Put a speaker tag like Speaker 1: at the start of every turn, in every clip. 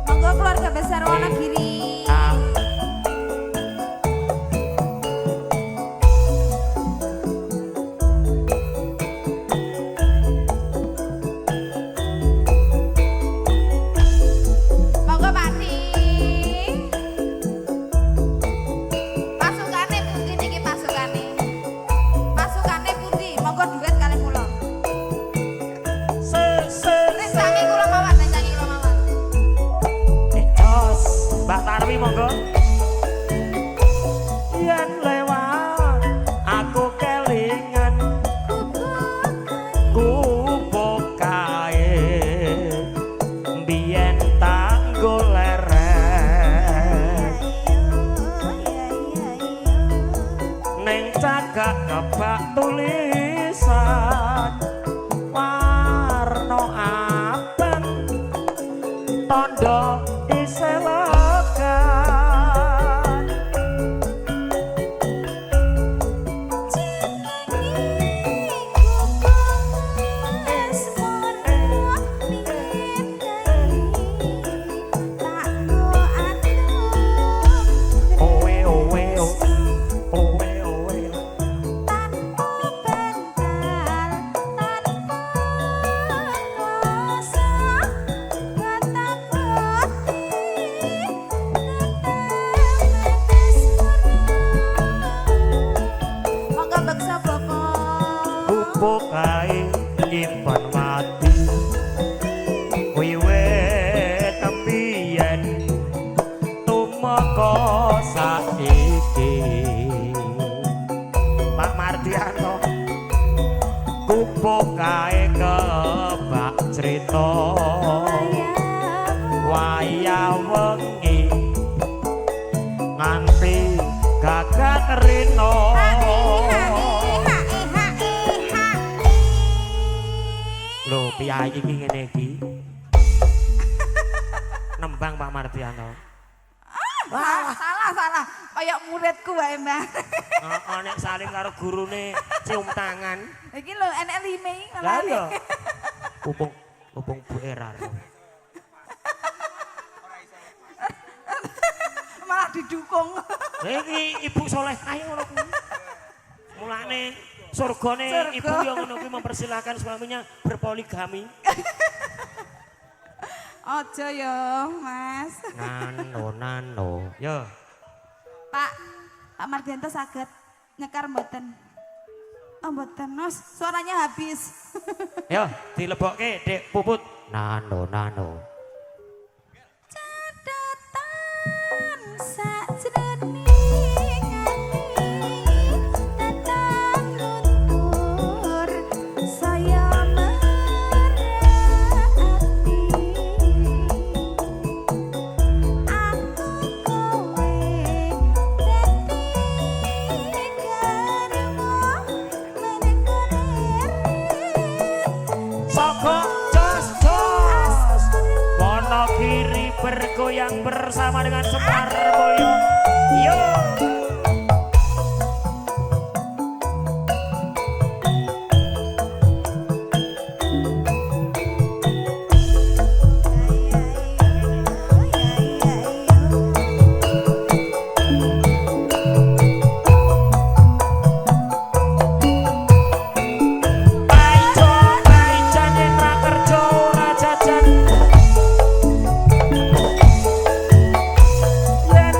Speaker 1: Monggo keluarga besar Wonogiri. Monggo Pakti. Pasukane pundi niki pasukane? Pasukane pundi? Monggo duet kalih kula. Nek sami kula mawon, nek sami kula mawon.
Speaker 2: Jos, Mbak Tarwi monggo. Yen lewat aku kelingan kupuk kae mbiyen tak goleren ning cagak kebak tulisan warna abang tondo diselokan owe owe owe owe
Speaker 1: Monggo beksa bokong.
Speaker 2: kupuk kae nyimpen mati wiwit tembiyen tumeka saiki Pak Mardiano kupuk kae kebak crita wayah wengi nganti gagat rino lho piye iki ngene iki nembang Pak Mardiano
Speaker 1: Salah. Kayak muridku wae, Mbak.
Speaker 2: heeh nek saling karo gurune cium tangan
Speaker 1: Iki lho enek lime iki
Speaker 2: lah iya upung Bu Era
Speaker 1: malah didukung.
Speaker 2: iki Ibu Soleh ayo ngono kuwi mulane surgane
Speaker 1: Surga.
Speaker 2: ibu yang ngono kuwi mempersilahkan suaminya berpoligami
Speaker 1: Ojo ya, Mas.
Speaker 2: nano yo
Speaker 1: Pak Mardianto saged nyekar mboten? Oh mboten, Mas. Suaranya habis.
Speaker 2: yo dilebokke Dek Puput nano
Speaker 1: Catatan sakjroning ati datang luntur saya merati aku kowe dadi garwa menekuner
Speaker 2: Soko jos Wonogiri bergoyang bersama dengan Semar Boyo yo Paijan yen ra kerja ora jajan yen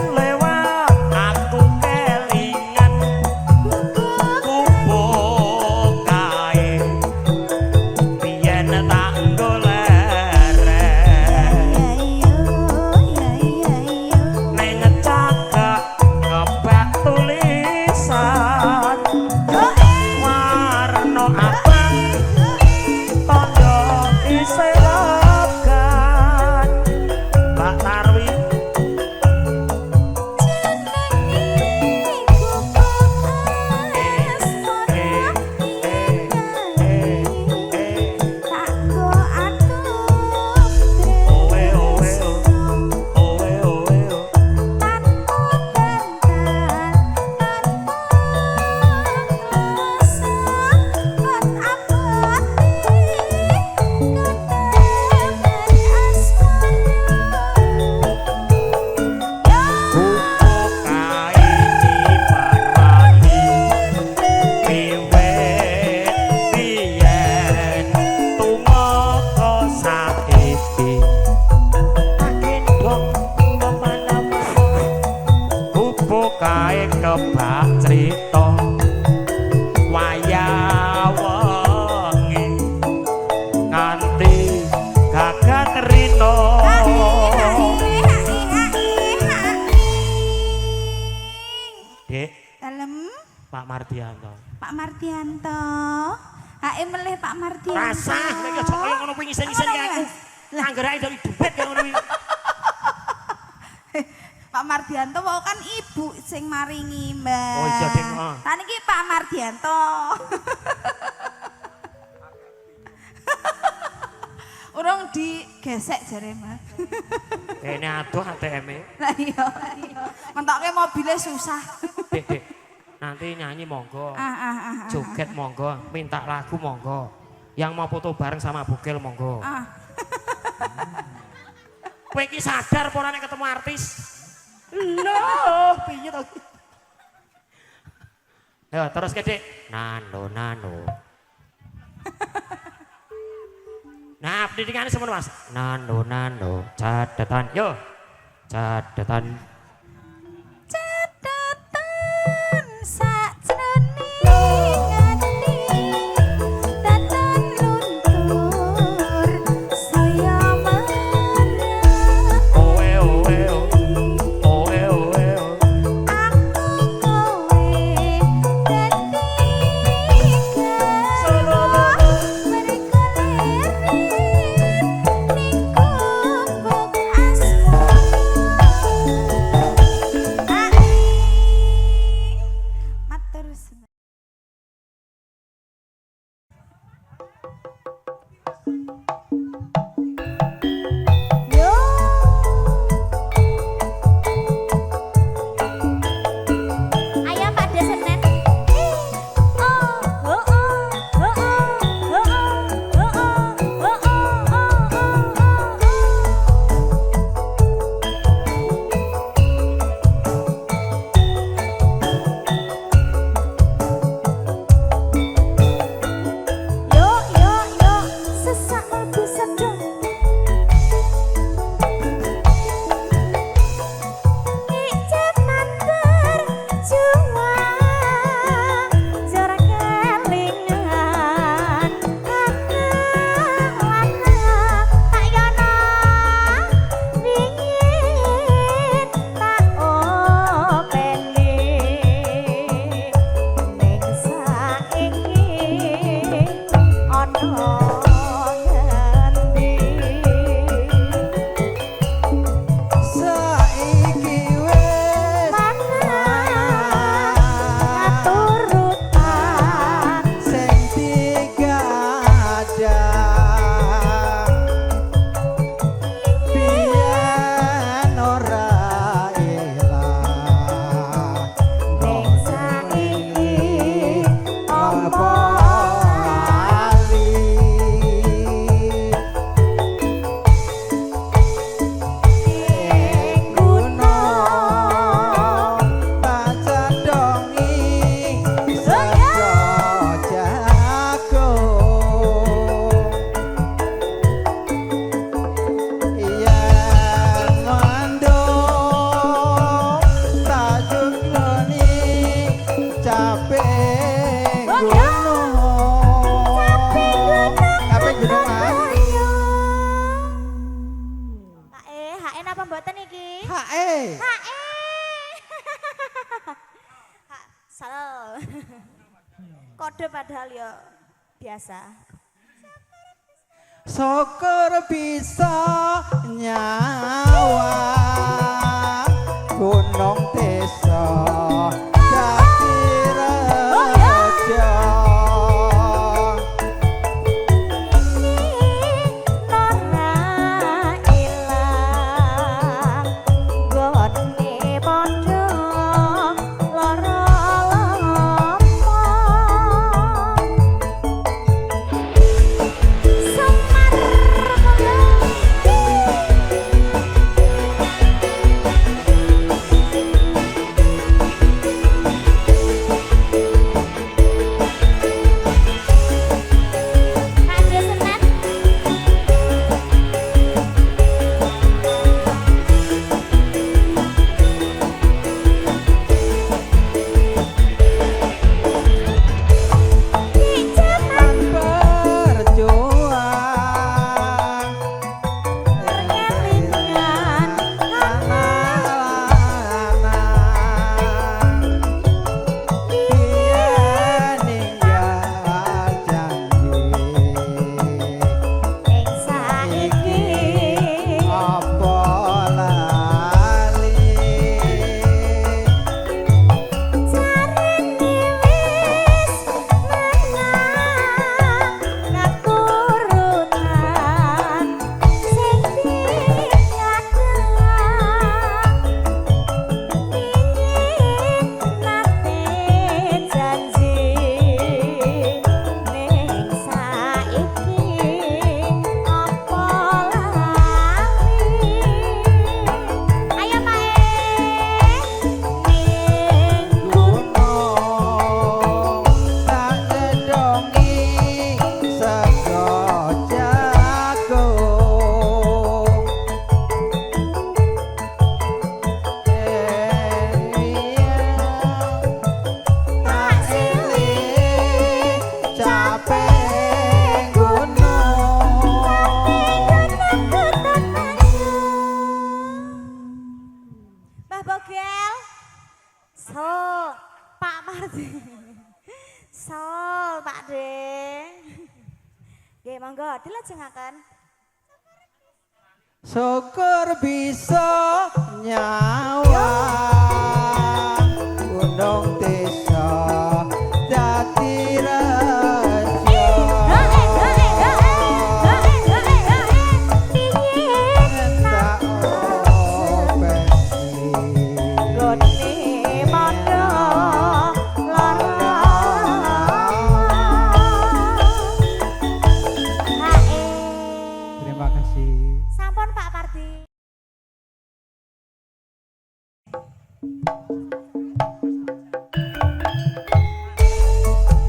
Speaker 2: Mardianto.
Speaker 1: Pak Mardianto. Hae melih Pak Mardianto.
Speaker 2: Rasah lek aja kaya ngono kuwi ngisen-ngisen ki aku. Anggerake dari duit kaya ngono kuwi.
Speaker 1: Pak Mardianto mau kan ibu sing maringi, Mbak.
Speaker 2: Oh iya, Ding.
Speaker 1: Lah niki Pak Mardianto. Urung digesek jare, Mas.
Speaker 2: Kene adoh ATM-e.
Speaker 1: Lah iya. Mentoke mobile susah.
Speaker 2: Dek. Nanti nyanyi monggo. Joget monggo, minta lagu monggo. Yang mau foto bareng sama Bugel monggo. Kowe iki sadar apa ora nek ketemu artis? Loh, piye to? Ayo terus Dik. Nano. Nah, pendidikannya semono Mas. Nano, catatan. Yo. Catatan
Speaker 1: sakjroning ati datan luntur saya marah
Speaker 2: oe.
Speaker 1: aku kowe dadi solo mereka lirik ning gubuk matur suwun. Yo ayam pada senen. Yo sesak lagu sedang Ijaman berjuang Jora kelingan Lana tak yono Dingin tak openi Ning saiki ono ngendi
Speaker 3: Saiki wis
Speaker 1: turutan
Speaker 3: sing digadang biyen ora ilang
Speaker 1: ning saiki apa
Speaker 3: lali
Speaker 1: ing gunung
Speaker 3: baca dongi sedo jagung yen mandung tajuk loni capek gunung capek gunung
Speaker 1: Hae napa mboten iki?
Speaker 3: hae
Speaker 1: Salah. Kode padahal ya biasa.
Speaker 3: syukur bisa nyawa gunung desa dadi reja
Speaker 1: Nora ilang gone podo lara lomo Semar mulai
Speaker 4: Sol, Pak De. Nggih, monggo dilajengaken.
Speaker 3: Syukur bisa nyawa gunung desa dadi raja tak openi
Speaker 4: Lone mondo lara
Speaker 3: terima kasih.
Speaker 4: Sampun Pak Pardi.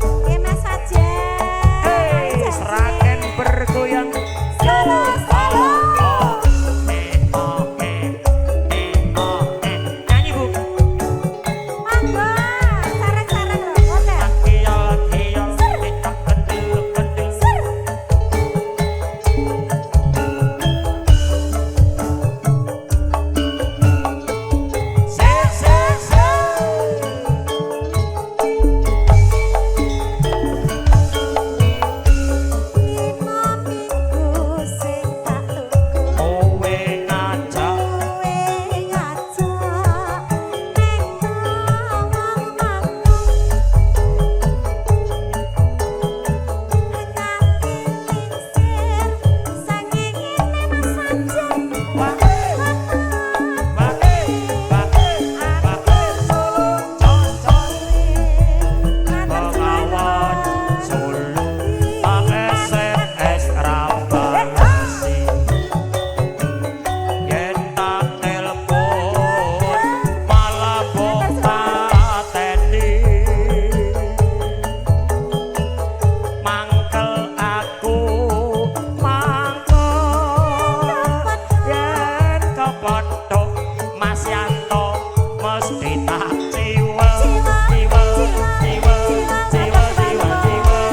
Speaker 4: Oke Mas aja.
Speaker 2: Seragen bergoyang. Nyanyi Bu.
Speaker 4: Monggo, sareng-sareng rokote.
Speaker 2: Kiyol-kiyol, titok kendul-kendul.
Speaker 4: Lima minggu sing tak luku.
Speaker 2: Kowe ngajak
Speaker 4: Kowe ngajak ning tawang manggung. Nganti lingsir sangingine Mas Anjen.
Speaker 2: Bake, Solo, con-con. Pengawan Solo, ASMS Rabasi. Yen tak telepon, malah mbok pateni. Mangkel aku, mangkel. Yen kepethuk Mas Yanto, mesti tak ciwel, ciwel, ciwel, ciwel, ciwel, ciwel.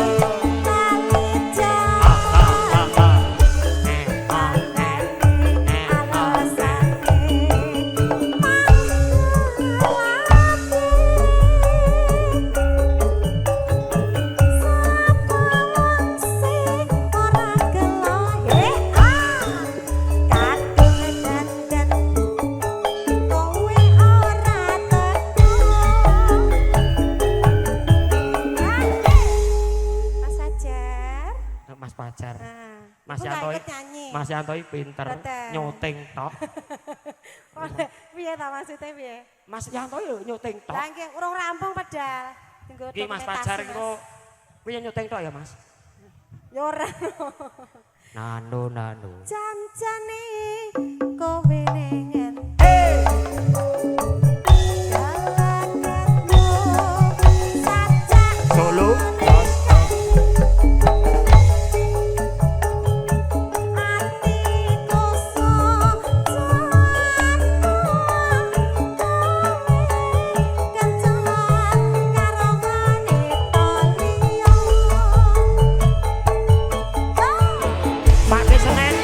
Speaker 4: Mas Ajar.
Speaker 2: Mas Pacar.
Speaker 4: Nah,
Speaker 2: Mas
Speaker 4: aku
Speaker 2: Yanto
Speaker 4: nggak ikut nyanyi.
Speaker 2: Mas Yanto iki pinter
Speaker 4: Betul.
Speaker 2: nyuting tok.
Speaker 4: Piye ta maksudnya piye?
Speaker 2: Mas Yanto yo nyuting tok.
Speaker 4: Lah nggih urung rampung padahal. Tunggu
Speaker 2: Iki Mas Pacar iku kuwi nyuting tok ya, Mas?
Speaker 4: Ya ora.
Speaker 2: Nano nano.
Speaker 4: Jam-jane kowe ning
Speaker 2: Solo. Pak Senen.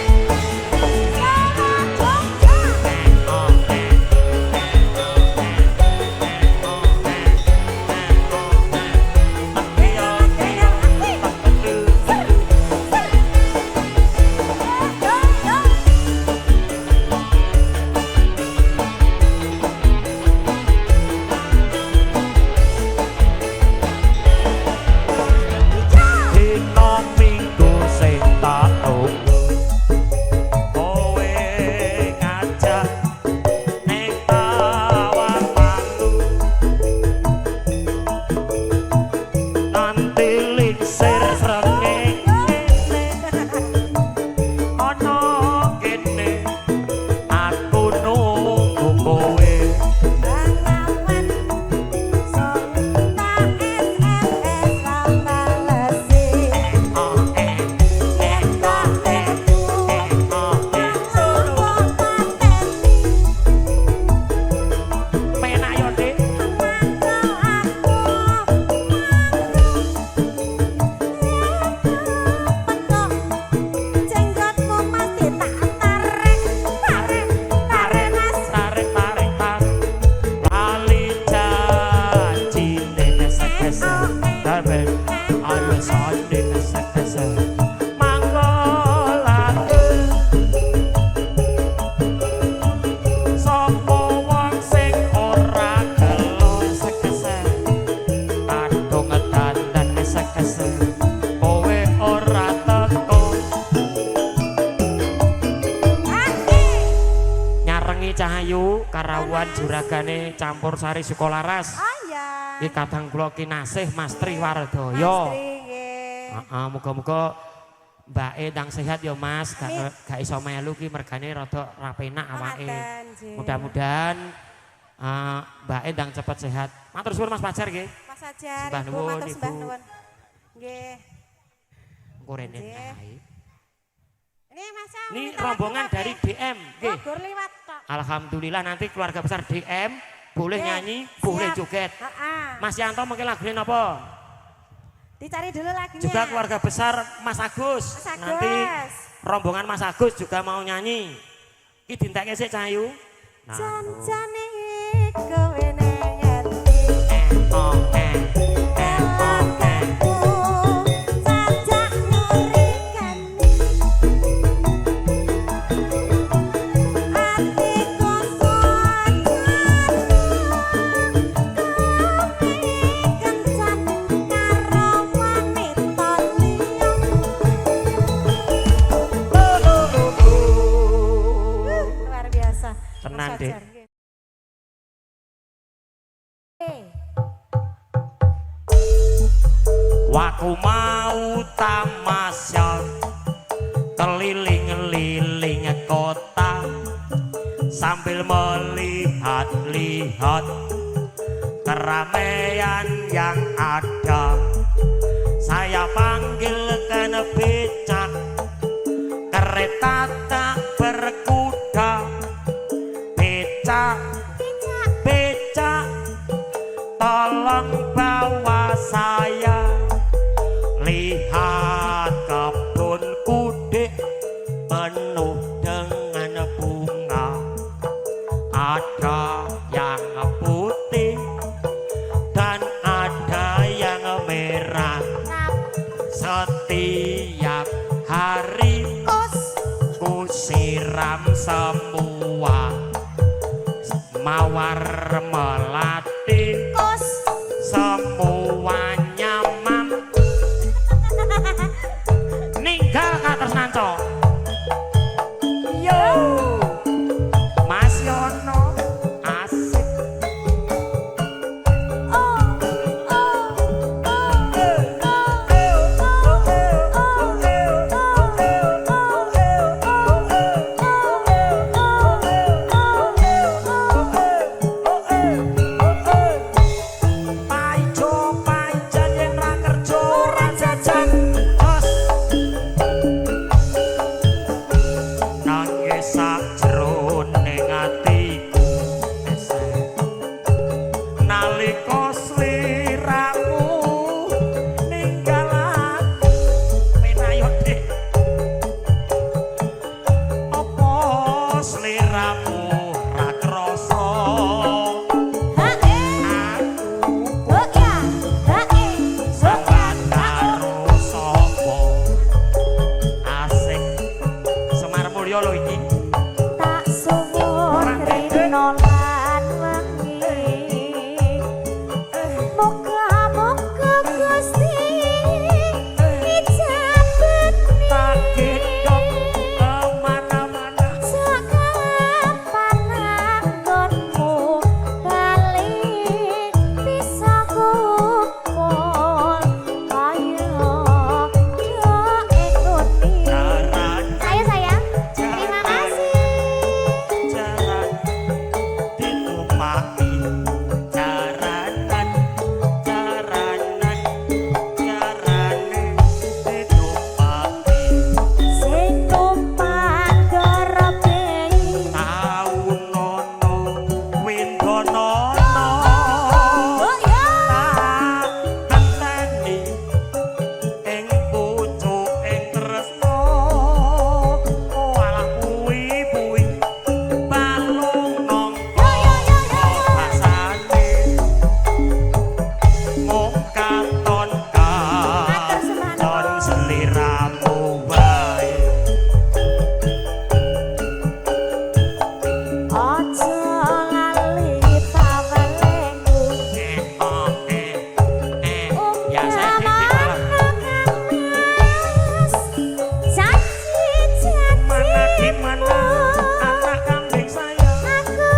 Speaker 2: juragane campur sari Sukolaras.
Speaker 4: Oh iya.
Speaker 2: Iki kadang kula kinasih Mas Triwardaya. Heeh, muga-muga Mbake ndang sehat ya Mas, gak iso melu ki mergane rada ra penak awake. Mudah-mudahan Mbake ndang cepet sehat. Matur suwun Mas Fajar nggih.
Speaker 4: Mas Fajar,
Speaker 2: Sembah nuwun
Speaker 4: matur
Speaker 2: Ibu.
Speaker 4: sembah nuwun. Nggih.
Speaker 2: Engko rene ae.
Speaker 4: Ini Mas.
Speaker 2: Ini rombongan dari DM nggih.
Speaker 4: Gur liwat tok.
Speaker 2: Alhamdulillah nanti keluarga besar DM boleh nyanyi, boleh joget. Mas Yanto mungkin lagunya napa?
Speaker 4: Dicari dulu lagunya.
Speaker 2: Juga keluarga besar Mas Agus.
Speaker 4: Mas Agus.
Speaker 2: Nanti rombongan Mas Agus juga mau nyanyi. Iki dintekke sik Cahayu.
Speaker 4: Jancane kowe ngerti.
Speaker 2: Oh,
Speaker 4: Sajak nyurikan atiku kencan karo wanita liya. Luar biasa.
Speaker 2: Tenan,
Speaker 4: Mas
Speaker 2: Dek.
Speaker 4: Fajar, nggih.
Speaker 2: Waku mau tamasya keliling-liling kota sambil melihat-lihat keramaian yang ada. Saya panggilkan becak, kereta tak berkuda. Becak, becak, tolong bawa saya. Lihat kebun kudik penuh dengan bunga. Ada yang putih dan ada yang merah. Setiap hari ku siram semua. Mawar melati semuanya ninggal ke atas nanco. Yo Mas Yono asik. Paijo paijan yen ra kerja ora jajan. Nangis sakjroning atiku esek nalika sliramu ninggal aku. Menayo Dik, apa sliramu ra krasa sambat karo sapa? Asik Semar Mulya lho iki.
Speaker 4: Tak suwun rino lan wengi. Muga-muga Gusti ijabeni.
Speaker 2: Tak gendong kemana-mana.
Speaker 4: Sakapan anggonmu bali bisa kumpul kaya do ekuni.
Speaker 2: Jaran
Speaker 4: Ayo sayang, terima kasih.
Speaker 2: jaran ditumaki. Jaranan jaranan jarane ditumaki.
Speaker 4: Sing numpak gorope
Speaker 2: Tau nono windonono.
Speaker 4: oh ya
Speaker 2: Tak tenteni ing pucuking tresno. Walah kuwi-kuwi balung nongko rasane mung katon katon seliramu wae.
Speaker 4: aja lali pawelengku
Speaker 2: Ya saya mana gimana anak kambing saya.
Speaker 4: aku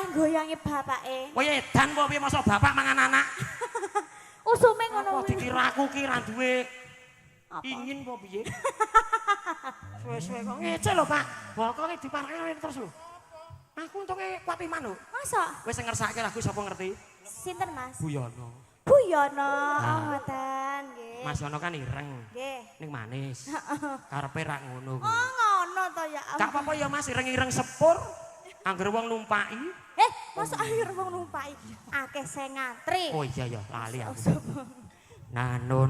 Speaker 4: oleh goyangi bapake.
Speaker 2: Kowe edan apa piye masa bapak mangan anak?
Speaker 4: Usume ngono
Speaker 2: Apa
Speaker 4: kuwi.
Speaker 2: dikira aku ki ra duwe
Speaker 4: Apa?
Speaker 2: ingin apa piye? Suwe-suwe kok ngece lho, Pak. Bokoke diparkir terus lho. Aku untunge kuat iman lho.
Speaker 4: Masa?
Speaker 2: Wis ngersake lagu sapa ngerti?
Speaker 4: Sinten Mas?
Speaker 2: Buyono.
Speaker 4: Buyono,
Speaker 2: Nah.
Speaker 4: oh ngoten nggih.
Speaker 2: Mas Yono kan ireng.
Speaker 4: Nggih.
Speaker 2: Ning manis. Karepe ra ngono kuwi.
Speaker 4: Oh ngono to ya.
Speaker 2: Gak apa-apa ya Mas, ireng-ireng sepur. Angger wong numpaki.
Speaker 4: Masa akhir wong numpai akeh sing ngantri.
Speaker 2: Oh iya ya, lali aku. Nano.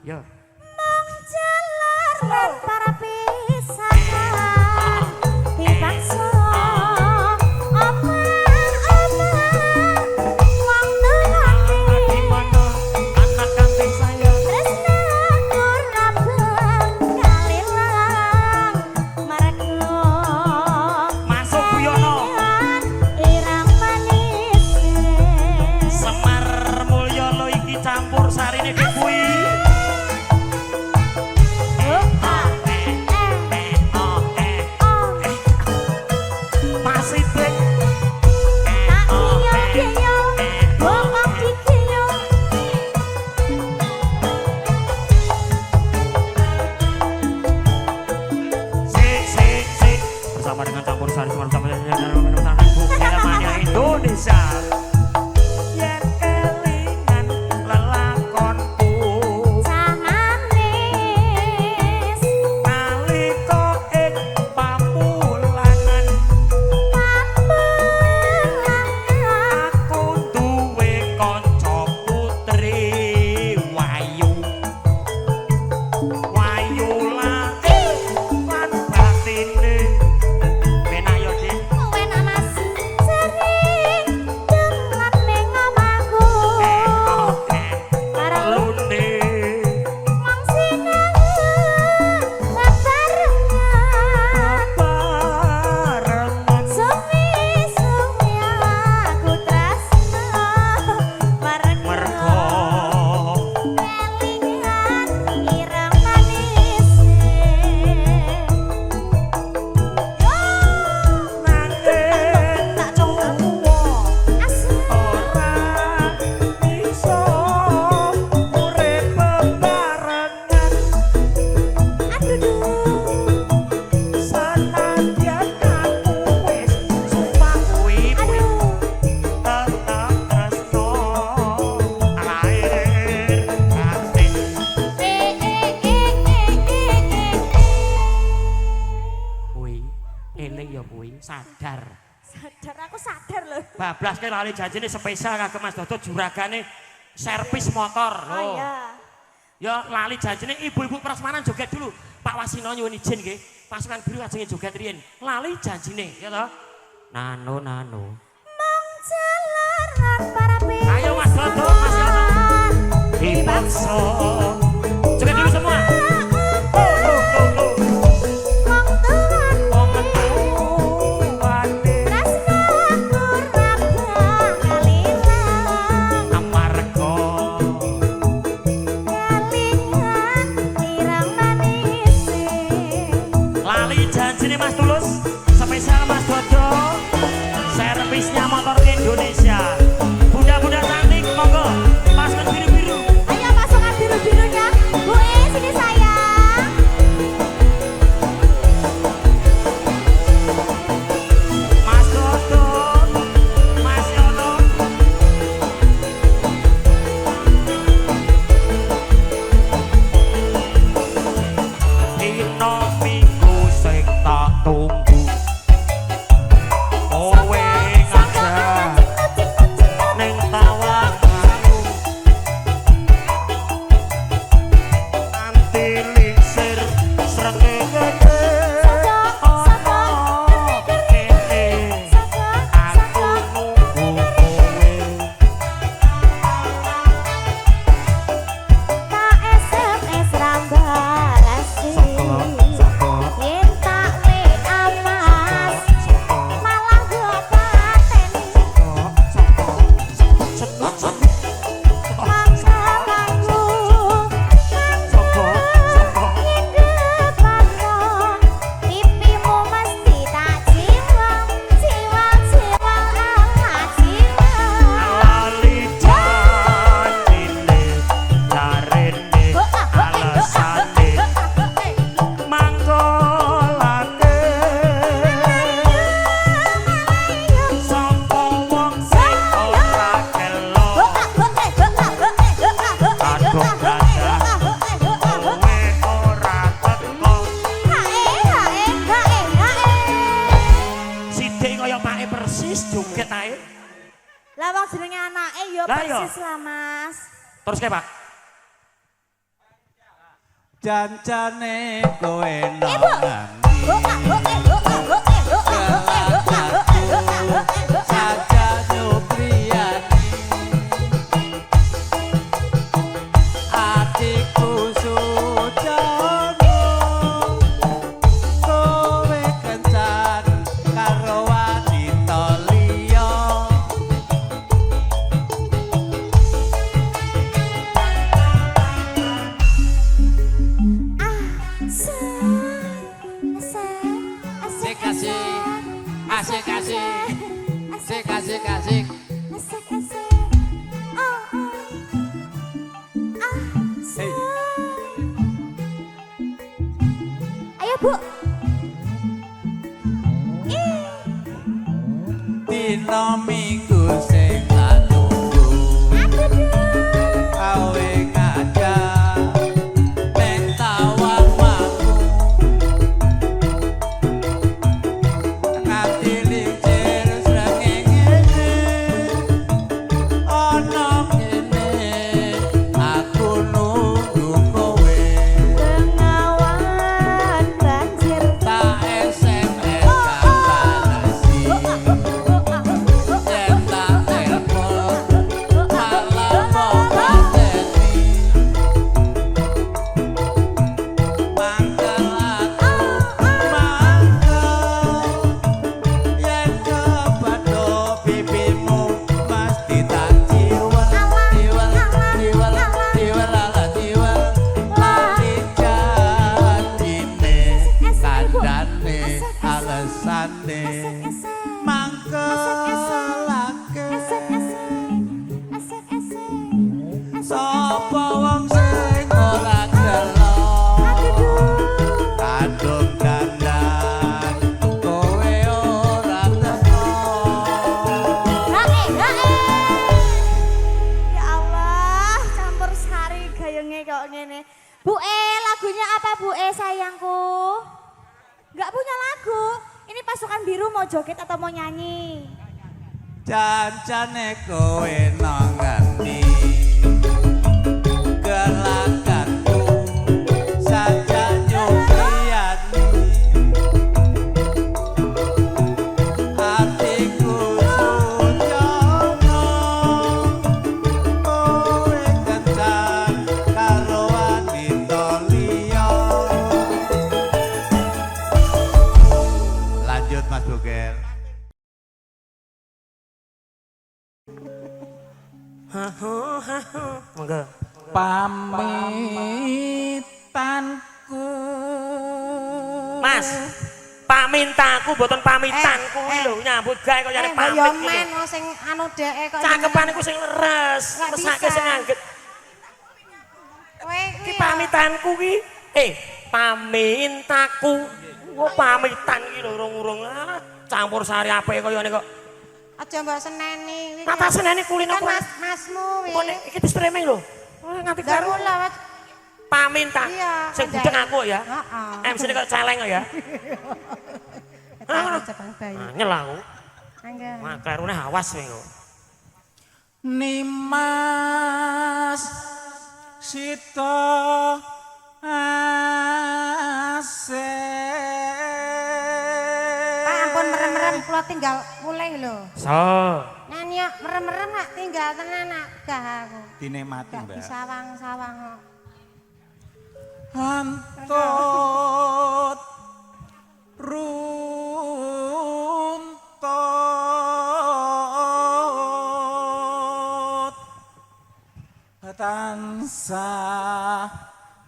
Speaker 2: Ya.
Speaker 4: Mong jalar lan para pisahan dipaksa omah-omah wong tuane
Speaker 2: Di mana anak kanting saya?
Speaker 4: tresna kurabang kalilang marego
Speaker 2: Masuk Buyono.
Speaker 4: irang manis
Speaker 2: Semar Mulya lo iki campur sarine kuwi. Masih dek.
Speaker 4: tak kiyo-kiyo bokong dikiyo
Speaker 2: Si. Bersama dengan campur sari semua bersama dengan Filmania Indonesia. Yen kelingan lelakonku
Speaker 4: manis
Speaker 2: nalika ing pamulanan aku duwe kanca putri Wayu lati lan batine penak yo Dik.
Speaker 4: Wena masih sering dengan ning omahku karo
Speaker 2: Lune
Speaker 4: wong sinengen bebarengan
Speaker 2: barengan
Speaker 4: sumi-sumi aku tresno
Speaker 2: mergo
Speaker 4: marego kelingan ireng manis
Speaker 2: nanging
Speaker 4: tak coba asli
Speaker 2: ora iso urip bebarengan
Speaker 4: aduh
Speaker 2: sanadyan aku wis sumpah kuwi
Speaker 4: aduh
Speaker 2: tetep tresno air ati kuwi eling ya kuwi sadar
Speaker 4: sadar aku sadar loh.
Speaker 2: bablas ke lali janjine spesial kagem Mas Dodo juragane servis motor lho.
Speaker 4: Oh iya.
Speaker 2: Ya lali janjine ibu-ibu prasmanan joget dulu. Pak Wasino nyuwun izin nggih. Pasukan biru ajenge joget riyen. Lali janjine ya toh. Nano.
Speaker 4: Mong jalar lan para
Speaker 2: Ayo Mas Dodo, Mas Yono. Dipaksa. Joget dulu semua. Lo.
Speaker 4: Mong tuan
Speaker 2: Wong tuwane
Speaker 4: tresna kurabang kalilang
Speaker 2: amarga
Speaker 4: kelingan ireng manis
Speaker 2: lali janjine Mas Tulus spesial Mas Dodo servisnya motor Indonesia bunda-bunda cantik monggo pasukan biru-biru
Speaker 4: ayo pasukan biru-birunya jenenge anake ya
Speaker 2: Lah, iya.
Speaker 4: persis lah Mas.
Speaker 2: Terus kayak Pak.
Speaker 3: Jancane kowe nang saja nyupriyani atiku sujono kowe kencan karo wanita liya
Speaker 4: Asik
Speaker 3: asik asik asik
Speaker 4: Hey. Ayo Bu.
Speaker 3: dina minggu sing tak tunggu awe ngajak ning tawang waku nganti lincir srengenge ana kene aku nunggu kowe
Speaker 4: Bengawan banjir.
Speaker 3: tak SMS kabarasi yen tak telepon malah mau pateni mangkel aku mangkel yen kepadha pipimu mesti tak ciwel ciwel ciwel ciwel ala ciwel lali janjine kandhane alesane mangkelake sapa wong sing ora gelem kadung dandan kowe ora teko
Speaker 4: Ya Allah, campur sari gayenge kok ngene. Bu lagunya apa Bu sayangku? Enggak punya lagu. Ini pasukan biru mau joget atau mau nyanyi?
Speaker 3: jancane kowe nang ngendi gelakanku saja nyupriyani atiku sujono kowe kencan karo wanita liya lanjut Mas Boger.
Speaker 2: Monggo.
Speaker 3: Pamitanku
Speaker 2: Mas, pamintaku mboten pamitanku kuwi lho nyambut gawe kok nyare pamit
Speaker 1: yo
Speaker 2: iki
Speaker 1: men
Speaker 2: lho.
Speaker 1: sing anu dheke kok.
Speaker 2: Cakepan iku sing leres,
Speaker 1: Nggak
Speaker 2: mesake
Speaker 1: bisa.
Speaker 2: sing angget.
Speaker 1: Kowe
Speaker 2: Iki pamitanku ki. Pamintaku. Oh pamitan iki lho urung-urung campur sari apike kaya ngene kok.
Speaker 1: aja mbok seneni.
Speaker 2: Tata seneni kulino
Speaker 1: Kan
Speaker 2: kuwi.
Speaker 1: masmu
Speaker 2: Kok iki di streaming lho. Wah nganti karo
Speaker 1: lewat.
Speaker 2: paminta.
Speaker 1: Iya,
Speaker 2: Sing
Speaker 1: ada.
Speaker 2: budeng aku ya.
Speaker 1: Heeh.
Speaker 2: MC kok celeng kok ya.
Speaker 1: Eta Jepang bayi.
Speaker 2: Nyel aku.
Speaker 1: Angger.
Speaker 2: Wah klerune awas kowe kok.
Speaker 3: Nimas Sita
Speaker 1: Pak ampun merem-merem kula tinggal mulai lho.
Speaker 2: So.
Speaker 1: Nyanyi kok merem-merem nak tinggal tenan nak gah aku.
Speaker 3: dinikmati
Speaker 1: Gak
Speaker 3: Mbak.
Speaker 1: disawang-sawang kok.
Speaker 3: Antut runtut tansah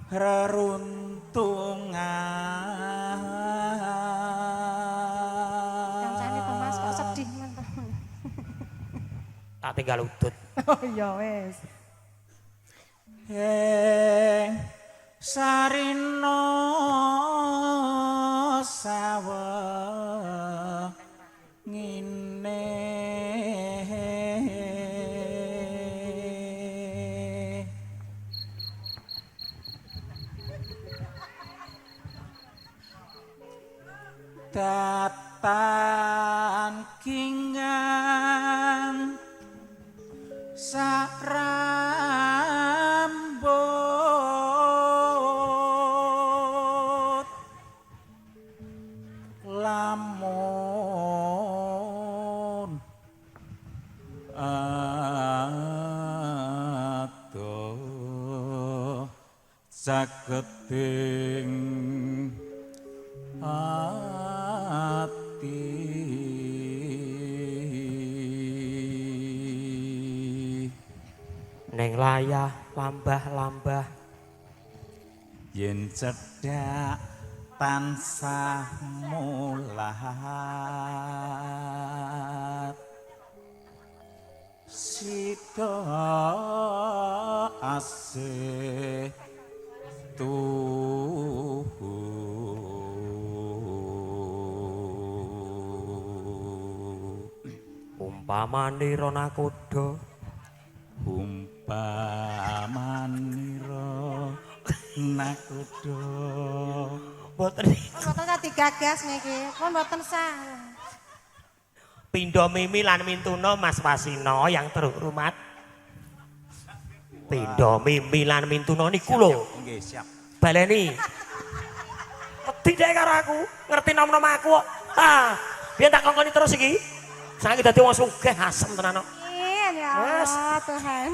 Speaker 3: reruntungan
Speaker 1: Kancane Mas kok sedih men.
Speaker 2: Tak tinggal udut.
Speaker 1: Oh iya wis.
Speaker 3: Sarino sawa ngine datan kingan sarambut lamun adoh saketing ati
Speaker 2: neng layah lambah-lambah
Speaker 3: yen cedhak tansah mulat sida asih tuhu
Speaker 2: umpamane rona kuda
Speaker 3: umpamanira nakuda
Speaker 2: boten
Speaker 1: Mboten sah digagas niki. Pun mboten sah.
Speaker 2: Pindha Mimi lan Mintuna Mas Wasina yang terhormat. Pindha Mimi lan Mintuna niku lho.
Speaker 3: nggih siap
Speaker 2: Baleni. Wedi dek karo aku, ngerti nom-nom aku kok. Ah, biyen tak kongkoni terus iki. Saiki dadi wong sugih asem tenan kok.
Speaker 1: Amin ya Allah Tuhan.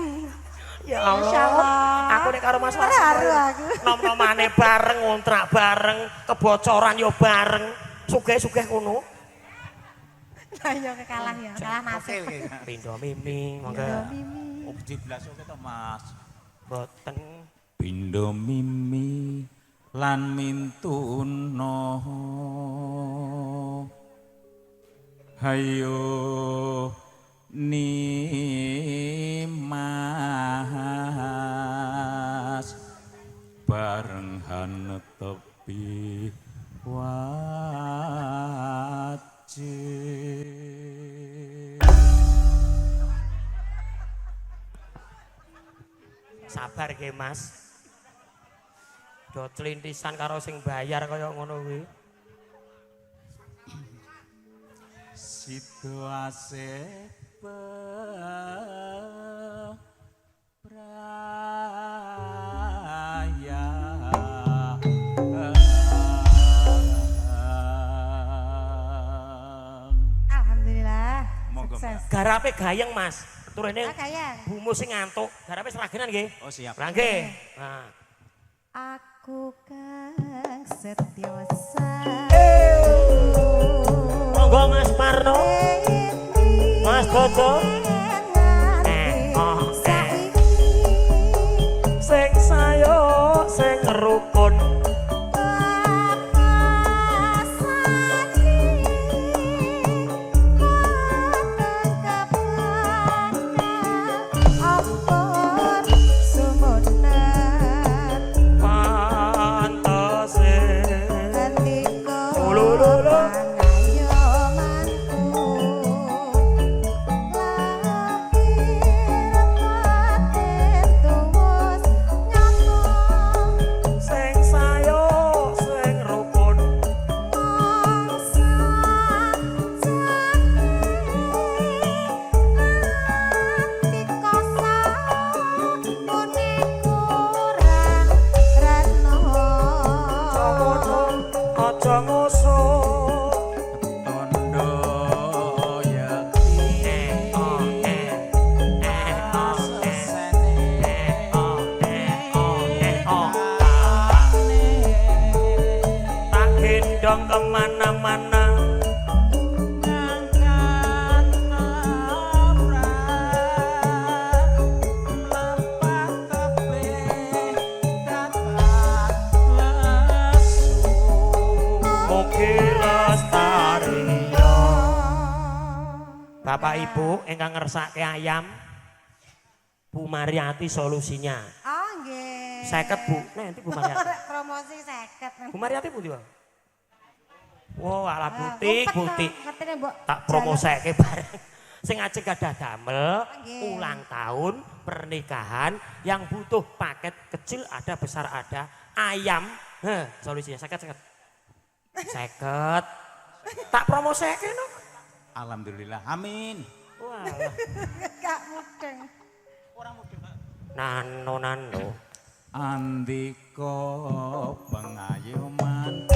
Speaker 2: Ya Allah. Aku nek karo Mas Wasina.
Speaker 1: Terharu aku.
Speaker 2: Nom-nomane bareng, ngontrak bareng, kebocoran yo bareng. Sugih-sugih ngono.
Speaker 1: Lah yo kalah ya, kalah nasib.
Speaker 2: Pindha Mimi, monggo.
Speaker 3: oh diblas oke to Mas
Speaker 2: Boten.
Speaker 3: Pindha Mimi lan Mintuna hayo nimas bareng hanetepi wajib
Speaker 2: Sabar ge Mas. Do clintisan karo sing bayar kaya ngono kuwi.
Speaker 3: situasi praya
Speaker 1: Alhamdulillah.
Speaker 3: Monggo,
Speaker 1: Sukses.
Speaker 2: Garape gayeng Mas. Turune
Speaker 1: Kayang.
Speaker 2: bumu sing ngantuk. Garape seragenan nggih.
Speaker 3: oh siap
Speaker 2: Lah nggih. Nah.
Speaker 1: Aku kang setiosa.
Speaker 2: Monggo Mas Parno. Mas Dodo. Sing sayo sing rukun. Dong kemana-mana
Speaker 3: ngangkat nabrak lampah tebih dapat lesu
Speaker 2: mugi lestari yo. Bapak Ibu ingkang ngersake ayam Bu Mariati solusinya.
Speaker 1: Oh nggih.
Speaker 2: 50 Bu. Nah, nanti Bu Mariati.
Speaker 1: Promosi 50.
Speaker 2: Bu Mariati pundi, Bang? Wow, ala butik.
Speaker 1: Ngertine Mbok.
Speaker 2: Tak promoseke bareng. Sing ajeng gadah damel
Speaker 1: Nggih.
Speaker 2: ulang tahun pernikahan yang butuh paket kecil ada besar ada ayam. Heh, solusinya 50. Tak promoseke no.
Speaker 3: alhamdulillah amin
Speaker 2: Wah.
Speaker 1: Gak mudeng.
Speaker 2: Nano nano.
Speaker 3: Andika pengayoman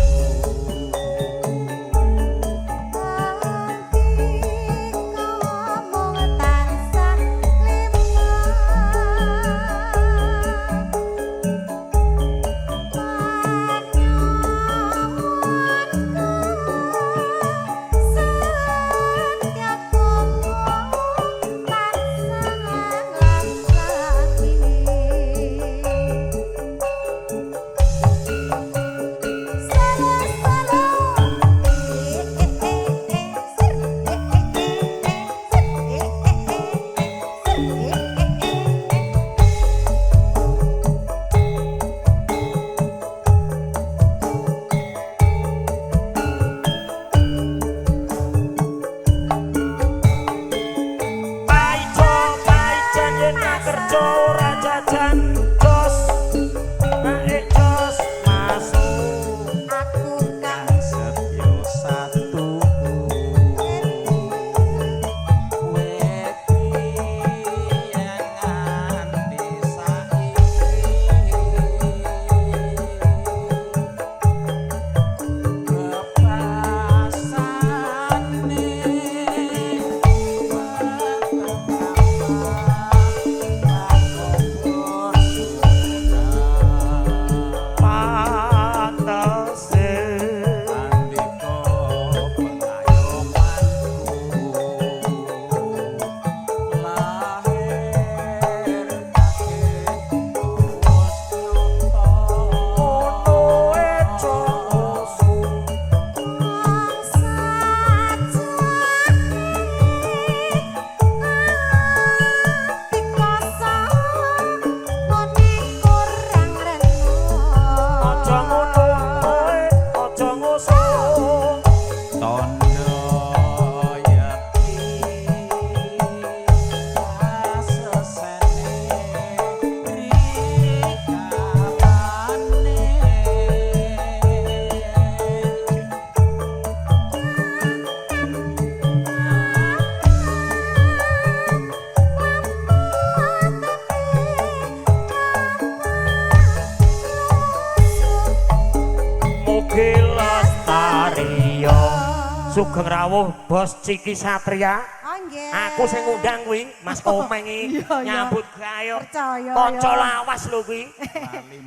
Speaker 2: Sugeng rawuh Bos Ciki Satria.
Speaker 1: Oh nggih.
Speaker 2: Aku sing ngundang kuwi, Mas Komeng iki nyambut gawe.
Speaker 1: Percaya.
Speaker 2: Kanca lawas lho kuwi.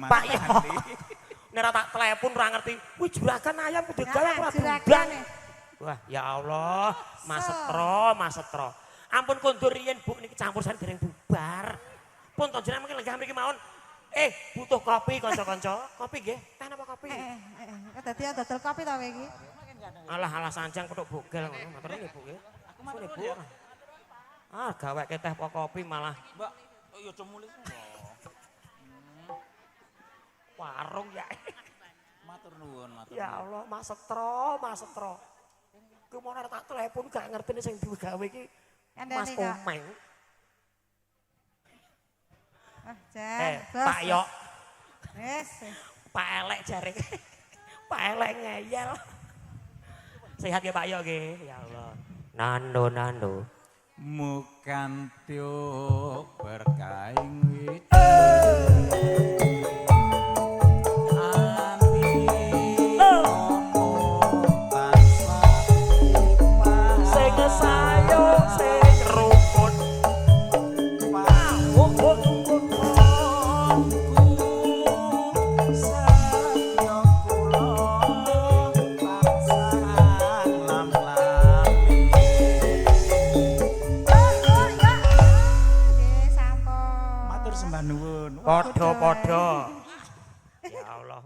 Speaker 2: Pak yo.
Speaker 3: Lali.
Speaker 2: Nek ora tak telepon ora ngerti. Kuwi juragan ayam kudu gawe ora
Speaker 1: juragan
Speaker 2: bundang.
Speaker 1: nih.
Speaker 2: Wah, ya Allah, Mas Setro. Ampun kondur riyen Bu niki campur sari dereng bubar. Pun to jenengan mungkin lenggah mriki mawon. Butuh kopi kanca-kanca. Kopi nggih, teh napa kopi?
Speaker 1: Dadi dodol kopi to kowe iki.
Speaker 2: Alah sanjang petuk bogel ngono, matur nuwun Bu nggih. Aku matur nuwun ya. Gaweke teh apa kopi malah.
Speaker 3: Mbak, ya cemuli.
Speaker 2: Warung ya.
Speaker 3: Matur nuwun, matur.
Speaker 2: Ya Allah, Mas Setro. Ku mau tak telepon gak ngerti sing digawe iki. Mas Komeng. Pak Yok.
Speaker 1: Wes.
Speaker 2: Pak Elek jare. Pak Elek ngeyel. Sehat ya Pak Yok nggih. Ya Allah. Nando.
Speaker 3: Mukan tiuk berkaing wit.
Speaker 2: Padha. Ya Allah.